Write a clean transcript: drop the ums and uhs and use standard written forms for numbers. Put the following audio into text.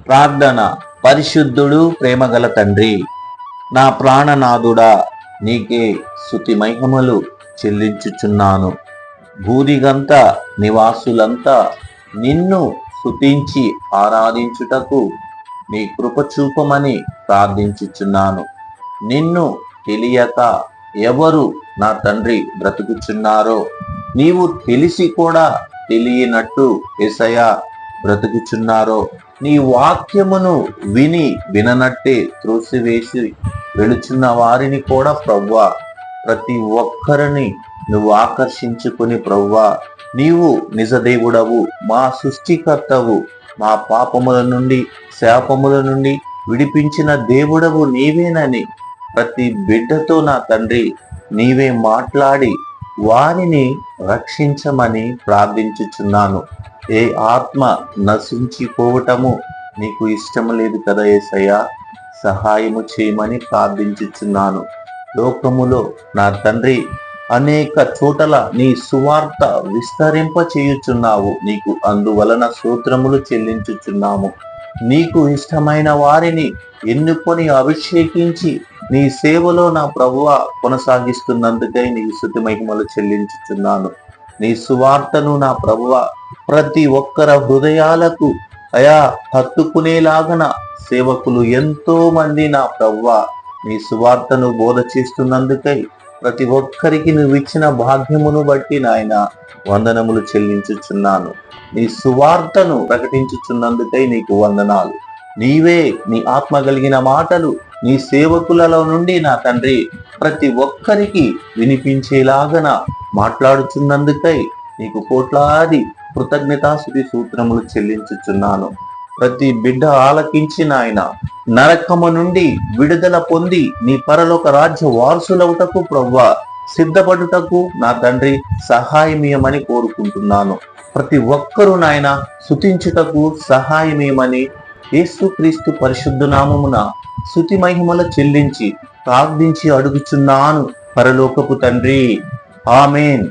ప్రార్థన. పరిశుద్ధుడు, ప్రేమగల తండ్రి, నా ప్రాణనాథుడా, నీకే స్తుతి మహిమలు చెల్లించుచున్నాను. భూదిగంత నివాసులంతా నిన్ను స్తుతించి ఆరాధించుటకు నీ కృప చూపమని ప్రార్థించుచున్నాను. నిన్ను తెలియక ఎవరు నా తండ్రి బ్రతుకుచున్నారో, నీవు తెలిసి కూడా తెలియనట్టు యేసయ్యా బ్రతుకుచున్నారో, నీ వాక్యమును విని విననట్టే త్రోసివేసి వెళుచున్న వారిని కూడా ప్రవ్వా, ప్రతి ఒక్కరిని నువ్వు ఆకర్షించుకుని ప్రవ్వా, నీవు నిజదేవుడవు, మా సృష్టికర్తవు, మా పాపముల నుండి శాపముల నుండి విడిపించిన దేవుడవు నీవేనని ప్రతి బిడ్డతో నా తండ్రి నీవే మాట్లాడి వారిని రక్షించమని ప్రార్థించుచున్నాను. ఏ ఆత్మ నశించిపోవటము నీకు ఇష్టం లేదు కదా యేసయ్యా, సహాయము చేయమని ప్రార్థించుచున్నాను. లోకములో నా తండ్రి అనేక చోటల నీ సువార్త విస్తరింప చేయుచున్నావు. నీకు అందువలన స్తోత్రములు చెల్లించుచున్నాము. నీకు ఇష్టమైన వారిని ఎన్నుకొని అభిషేకించి నీ సేవలో నా ప్రభువా కొనసాగిస్తున్నందుకై నీకు స్తుతి మహిమలు చెల్లించుచున్నాను. నీ సువార్తను నా ప్రభువా ప్రతి ఒక్కరి హృదయాలకు అయా హత్తుకునేలాగన సేవకులు ఎంతో మంది నా ప్రభువా నీ సువార్తను బోధ చేస్తున్నందుకై ప్రతి ఒక్కరికి నువ్వు ఇచ్చిన భాగ్యమును బట్టి నాయన వందనములు చెల్లించుచున్నాను. నీ సువార్తను ప్రకటించుచున్నందుకై నీకు వందనాలు. నీవే నీ ఆత్మ కలిగిన మాటలు నీ సేవకులలో నుండి నా తండ్రి ప్రతి ఒక్కరికి వినిపించేలాగన మాట్లాడుచున్నందుకై నీకు కోట్లాది కృతజ్ఞతాస్తుతి సూత్రములు చెల్లించుచున్నాను. ప్రతి బిడ్డ ఆలకించి నాయన నరకము నుండి విడుదల పొంది నీ పరలోక రాజ్య వారసులవుటకు ప్రవ్వా సిద్ధపడుటకు నా తండ్రి సహాయమీయమని కోరుకుంటున్నాను. ప్రతి ఒక్కరూ నాయన స్తుతించుటకు సహాయమీయమని యేసుక్రీస్తు పరిశుద్ధ నామమున స్తుతి మహిమల చెల్లించి ప్రార్థించి అడుగుచున్నాను పరలోకపు తండ్రి. ఆమేన్.